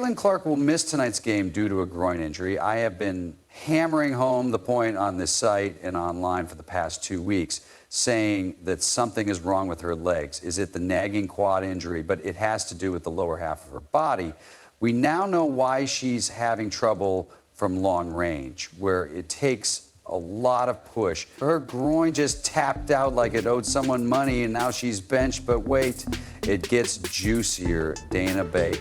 Caitlin Clark will miss tonight's game due to a groin injury. I have been hammering home the point on this site and online for the past 2 weeks, saying that something is wrong with her legs. Is it the nagging quad injury? But it has to do with the lower half of her body. We now know why she's having trouble from long range, where it takes a lot of push. Her groin just tapped out like it owed someone money, and now she's benched. But wait, it gets juicier. Dana Bay.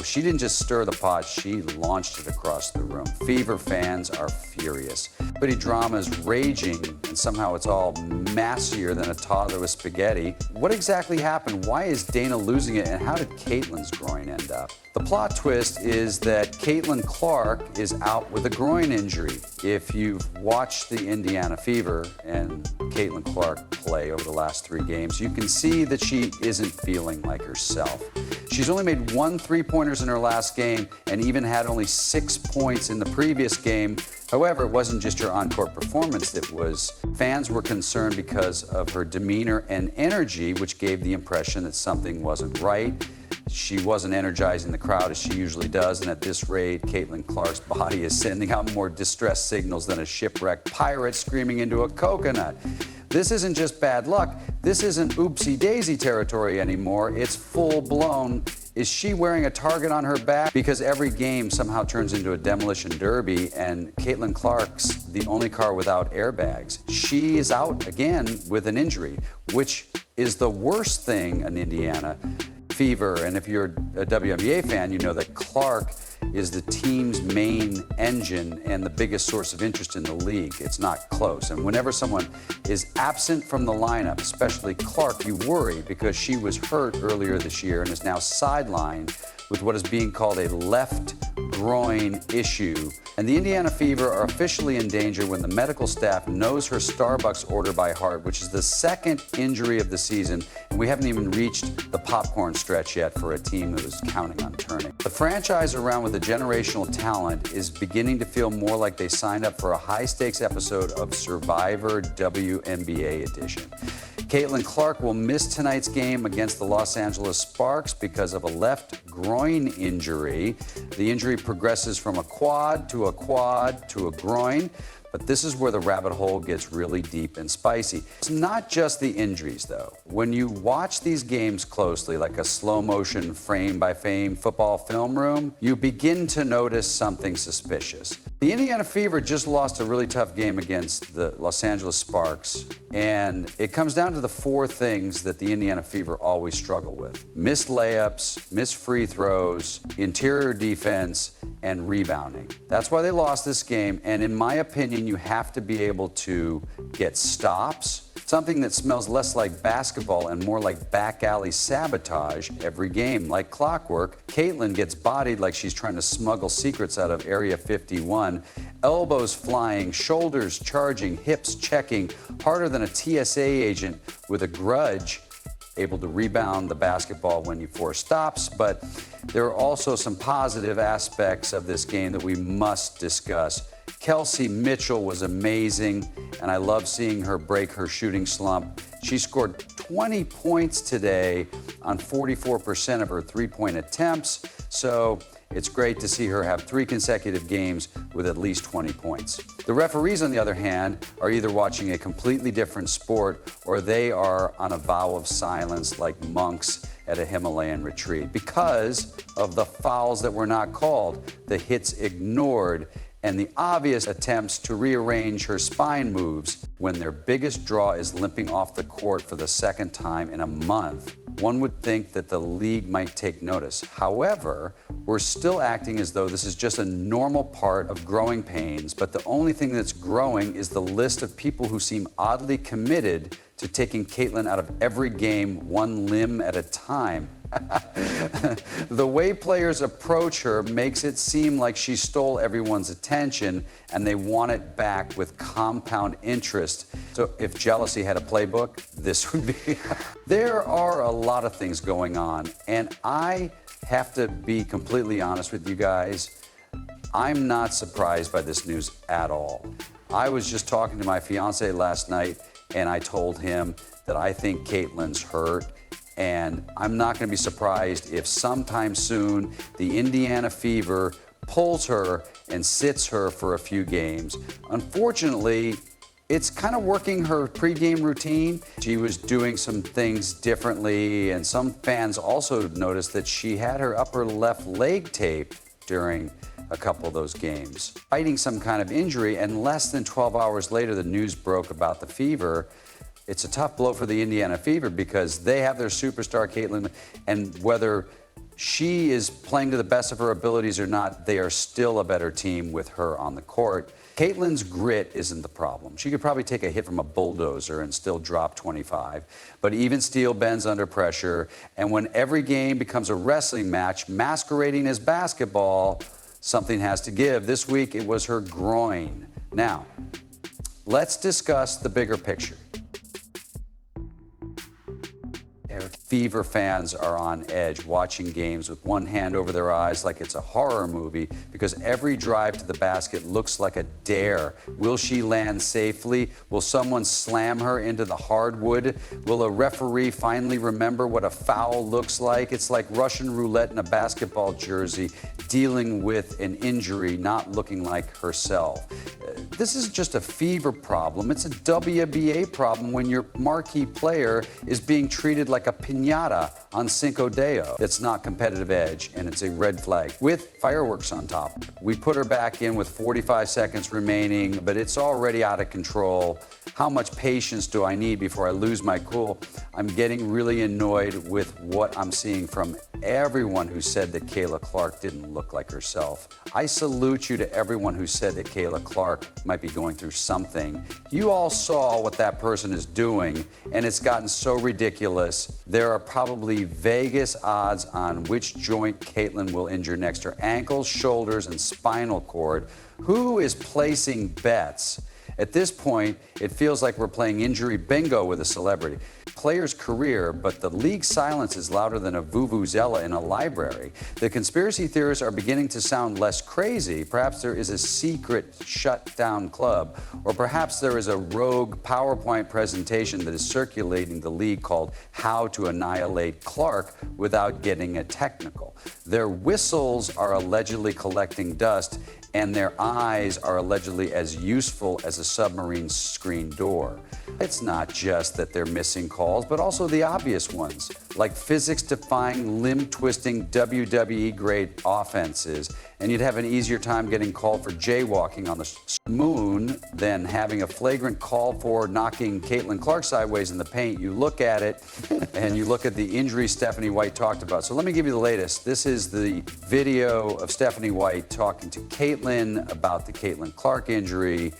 She didn't just stir the pot, she launched it across the room. Fever fans are furious. But drama is raging, and somehow it's all massier than a toddler with spaghetti. What exactly happened? Why is Dana losing it, and how did Caitlin's groin end up? The plot twist is that Caitlin Clark is out with a groin injury. If you've watched the Indiana Fever and Caitlin Clark play over the last 3 games, you can see that she isn't feeling like herself. She's only made 1 3-pointers in her last game and even had only 6 points in the previous game. However, it wasn't just her on-court performance that was. Fans were concerned because of her demeanor and energy, which gave the impression that something wasn't right. She wasn't energizing the crowd as she usually does, and at this rate, Caitlin Clark's body is sending out more distress signals than a shipwrecked pirate screaming into a coconut. This isn't just bad luck. This isn't oopsie-daisy territory anymore. It's full-blown. Is she wearing a target on her back? Because every game somehow turns into a demolition derby, and Caitlin Clark's the only car without airbags. She is out again with an injury, which is the worst thing in Indiana Fever. And if you're a WNBA fan, you know that Clark is the team's main engine and the biggest source of interest in the league. It's not close. And whenever someone is absent from the lineup, especially Clark, you worry because she was hurt earlier this year and is now sidelined with what is being called a left groin issue. And the Indiana Fever are officially in danger when the medical staff knows her Starbucks order by heart, which is the 2nd injury of the season, and we haven't even reached the popcorn stretch yet for a team that was counting on turning. The franchise around with a generational talent is beginning to feel more like they signed up for a high-stakes episode of Survivor WNBA edition. Caitlin Clark will miss tonight's game against the Los Angeles Sparks because of a left groin injury. The injury progresses from a quad to a quad to a groin, but this is where the rabbit hole gets really deep and spicy. It's not just the injuries, though. When you watch these games closely, like a slow-motion frame-by-frame football film room, you begin to notice something suspicious. The Indiana Fever just lost a really tough game against the Los Angeles Sparks, and it comes down to the 4 things that the Indiana Fever always struggle with: missed layups, missed free throws, interior defense, and rebounding. That's why they lost this game, and in my opinion, you have to be able to get stops, something that smells less like basketball and more like back alley sabotage every game. Like clockwork, Caitlin gets bodied like she's trying to smuggle secrets out of Area 51. Elbows flying, shoulders charging, hips checking, harder than a TSA agent with a grudge, able to rebound the basketball when you force stops. But there are also some positive aspects of this game that we must discuss. Kelsey Mitchell was amazing, and I love seeing her break her shooting slump. She scored 20 points today on 44% of her 3-point attempts, so it's great to see her have 3 consecutive games with at least 20 points. The referees, on the other hand, are either watching a completely different sport or they are on a vow of silence like monks at a Himalayan retreat because of the fouls that were not called, the hits ignored, and the obvious attempts to rearrange her spine moves when their biggest draw is limping off the court for the 2nd time in a month. One would think that the league might take notice. However, we're still acting as though this is just a normal part of growing pains, but the only thing that's growing is the list of people who seem oddly committed to taking Caitlin out of every game 1 limb at a time. The way players approach her makes it seem like she stole everyone's attention and they want it back with compound interest. So if jealousy had a playbook, this would be. There are a lot of things going on, and I have to be completely honest with you guys. I'm not surprised by this news at all. I was just talking to my fiance last night, and I told him that I think Caitlin's hurt. And I'm not going to be surprised if sometime soon the Indiana Fever pulls her and sits her for a few games. Unfortunately, it's kind of working her pregame routine. She was doing some things differently, and some fans also noticed that she had her upper left leg taped during a couple of those games, fighting some kind of injury, and less than 12 hours later, the news broke about the Fever. It's a tough blow for the Indiana Fever because they have their superstar, Caitlin, and whether she is playing to the best of her abilities or not, they are still a better team with her on the court. Caitlin's grit isn't the problem. She could probably take a hit from a bulldozer and still drop 25, but even steel bends under pressure, and when every game becomes a wrestling match masquerading as basketball, something has to give. This week, it was her groin. Now, let's discuss the bigger picture. Fever fans are on edge, watching games with one hand over their eyes like it's a horror movie because every drive to the basket looks like a dare. Will she land safely? Will someone slam her into the hardwood? Will a referee finally remember what a foul looks like? It's like Russian roulette in a basketball jersey, dealing with an injury, not looking like herself. This is just a Fever problem. It's a WNBA problem when your marquee player is being treated like a piñata on Cinco de Mayo. It's not competitive edge, and it's a red flag with fireworks on top. We put her back in with 45 seconds remaining, but it's already out of control. How much patience do I need before I lose my cool? I'm getting really annoyed with what I'm seeing from everyone who said that Kayla Clark didn't look like herself. I salute you to everyone who said that Kayla Clark might be going through something. You all saw what that person is doing, and it's gotten so ridiculous. There are probably Vegas odds on which joint Caitlin will injure next, her ankles, shoulders, and spinal cord. Who is placing bets? At this point, it feels like we're playing injury bingo with a celebrity. Player's career, but the league silence is louder than a vuvuzela in a library. The conspiracy theorists are beginning to sound less crazy. Perhaps there is a secret shut-down club, or perhaps there is a rogue PowerPoint presentation that is circulating the league called How to Annihilate Clark Without Getting a Technical. Their whistles are allegedly collecting dust, and their eyes are allegedly as useful as a submarine screen door. It's not just that they're missing calls, but also the obvious ones, like physics-defying, limb-twisting WWE-grade offenses, and you'd have an easier time getting called for jaywalking on the moon than having a flagrant call for knocking Caitlin Clark sideways in the paint. You look at it, and you look at the injury Stephanie White talked about. So let me give you the latest. This is the video of Stephanie White talking to Caitlin about the Caitlin Clark injury.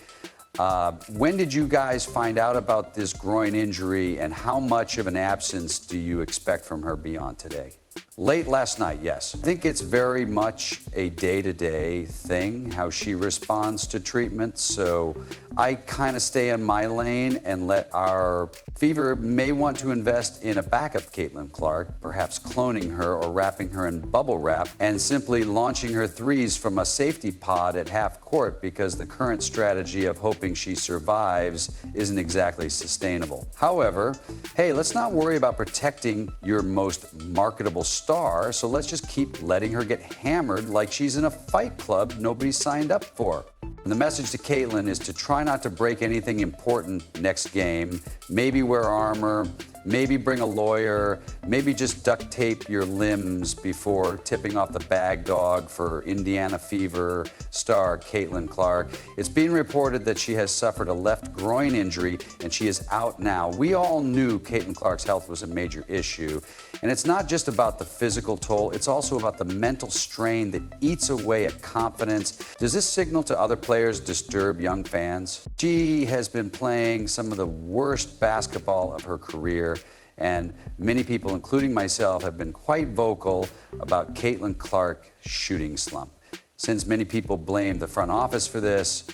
When did you guys find out about this groin injury, and how much of an absence do you expect from her beyond today? Late last night, yes. I think it's very much a day-to-day thing, how she responds to treatment. So I kind of stay in my lane and let our Fever may want to invest in a backup Caitlin Clark, perhaps cloning her or wrapping her in bubble wrap and simply launching her threes from a safety pod at half court, because the current strategy of hoping she survives isn't exactly sustainable. However, hey, let's not worry about protecting your most marketable star, so let's just keep letting her get hammered like she's in a fight club nobody signed up for. And the message to Caitlin is to try not to break anything important next game. Maybe wear armor, maybe bring a lawyer, maybe just duct tape your limbs before tipping off the bag dog for Indiana Fever star Caitlin Clark. It's being reported that she has suffered a left groin injury and she is out now. We all knew Caitlin Clark's health was a major issue. And it's not just about the physical toll, it's also about the mental strain that eats away at confidence. Does this signal to other players disturb young fans? She has been playing some of the worst basketball of her career, and many people, including myself, have been quite vocal about Caitlin Clark's shooting slump. Since many people blame the front office for this,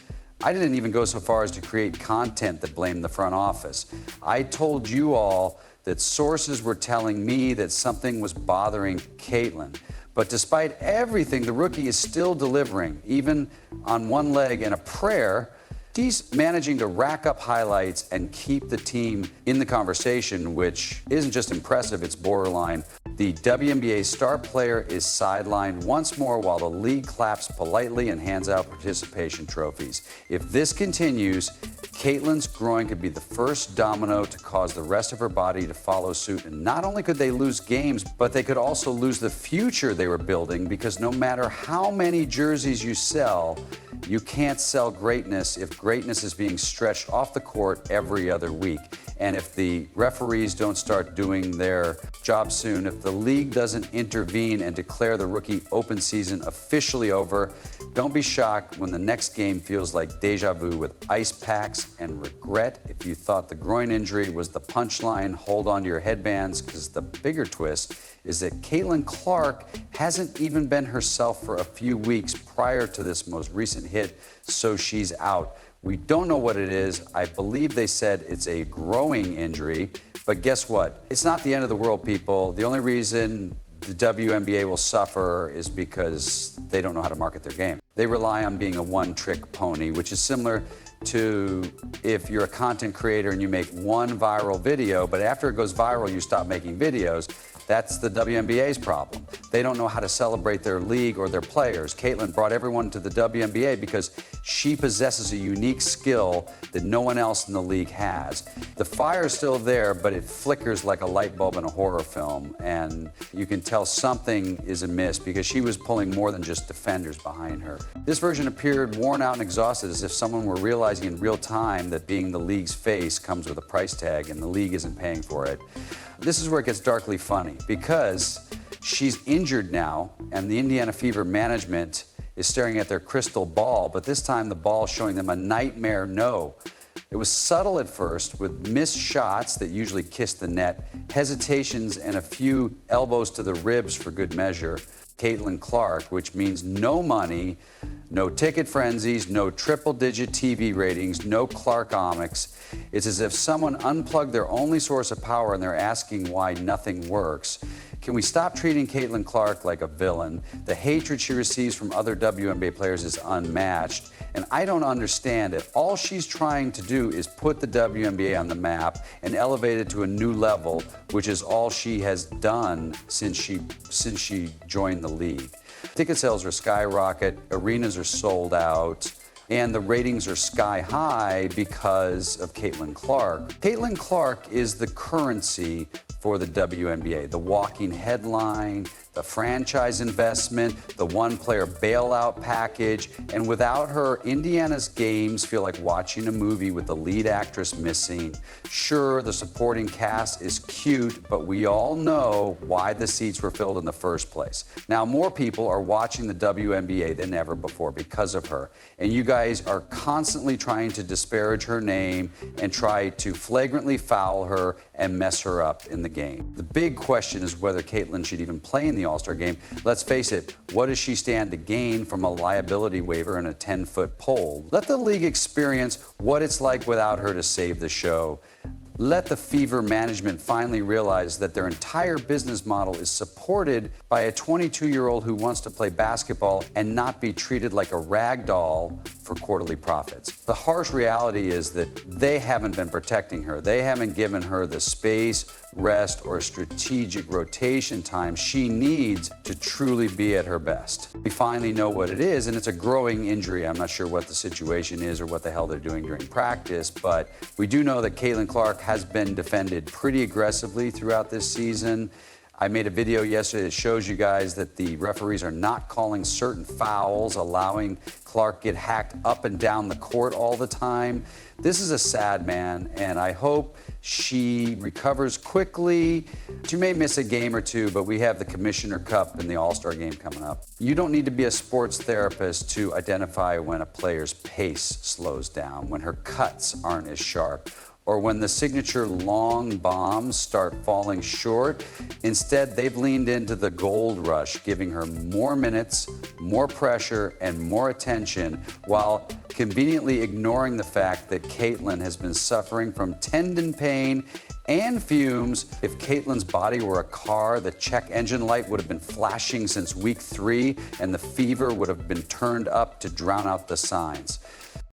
I didn't even go so far as to create content that blamed the front office. I told you all that sources were telling me that something was bothering Caitlin. But despite everything, the rookie is still delivering, even on one leg and a prayer. She's managing to rack up highlights and keep the team in the conversation, which isn't just impressive, it's borderline. The WNBA star player is sidelined once more while the league claps politely and hands out participation trophies. If this continues, Caitlyn's groin could be the first domino to cause the rest of her body to follow suit. And not only could they lose games, but they could also lose the future they were building, because no matter how many jerseys you sell, you can't sell greatness if greatness is being stretched off the court every other week. And if the referees don't start doing their job soon, if the league doesn't intervene and declare the rookie open season officially over, don't be shocked when the next game feels like deja vu with ice packs and regret. If you thought the groin injury was the punchline, hold on to your headbands, because the bigger twist is that Caitlin Clark hasn't even been herself for a few weeks prior to this most recent hit, so she's out. We don't know what it is. I believe they said it's a growing injury, but guess what? It's not the end of the world, people. The only reason the WNBA will suffer is because they don't know how to market their game. They rely on being a one-trick pony, which is similar to if you're a content creator and you make one viral video, but after it goes viral, you stop making videos. That's the WNBA's problem. They don't know how to celebrate their league or their players. Caitlyn brought everyone to the WNBA because she possesses a unique skill that no one else in the league has. The fire's still there, but it flickers like a light bulb in a horror film, and you can tell something is amiss because she was pulling more than just defenders behind her. This version appeared worn out and exhausted, as if someone were realizing in real time that being the league's face comes with a price tag and the league isn't paying for it. This is where it gets darkly funny, because she's injured now and the Indiana Fever management is staring at their crystal ball, but this time the ball is showing them a nightmare no. It was subtle at first, with missed shots that usually kiss the net, hesitations, and a few elbows to the ribs for good measure. Caitlin Clark, which means no money, no ticket frenzies, no triple-digit TV ratings, no Clarkomics. It's as if someone unplugged their only source of power and they're asking why nothing works. Can we stop treating Caitlin Clark like a villain? The hatred she receives from other WNBA players is unmatched. And I don't understand it. All she's trying to do is put the WNBA on the map and elevate it to a new level, which is all she has done since she joined the league. Ticket sales are skyrocket, arenas are sold out, and the ratings are sky high because of Caitlin Clark. Caitlin Clark is the currency for the WNBA, the walking headline, the franchise investment, the one-player bailout package, and without her, Indiana's games feel like watching a movie with the lead actress missing. Sure, the supporting cast is cute, but we all know why the seats were filled in the first place. Now, more people are watching the WNBA than ever before because of her, and you guys are constantly trying to disparage her name and try to flagrantly foul her and mess her up in the game. The big question is whether Caitlin should even play in the All-Star game. Let's face it, what does she stand to gain from a liability waiver and a 10-foot pole? Let the league experience what it's like without her to save the show. Let the Fever management finally realize that their entire business model is supported by a 22-year-old who wants to play basketball and not be treated like a rag doll for quarterly profits. The harsh reality is that they haven't been protecting her. They haven't given her the space, rest, or strategic rotation time she needs to truly be at her best. We finally know what it is, and it's a growing injury. I'm not sure what the situation is or what the hell they're doing during practice, but we do know that Caitlin Clark has been defended pretty aggressively throughout this season. I made a video yesterday that shows you guys that the referees are not calling certain fouls, allowing Clark get hacked up and down the court all the time. This is a sad man, and I hope she recovers quickly. She may miss a game or two, but we have the Commissioner Cup and the All-Star game coming up. You don't need to be a sports therapist to identify when a player's pace slows down, when her cuts aren't as sharp, or when the signature long bombs start falling short. Instead, they've leaned into the gold rush, giving her more minutes, more pressure, and more attention, while conveniently ignoring the fact that Caitlin has been suffering from tendon pain and fumes. If Caitlin's body were a car, the check engine light would have been flashing since week 3, and the fever would have been turned up to drown out the signs.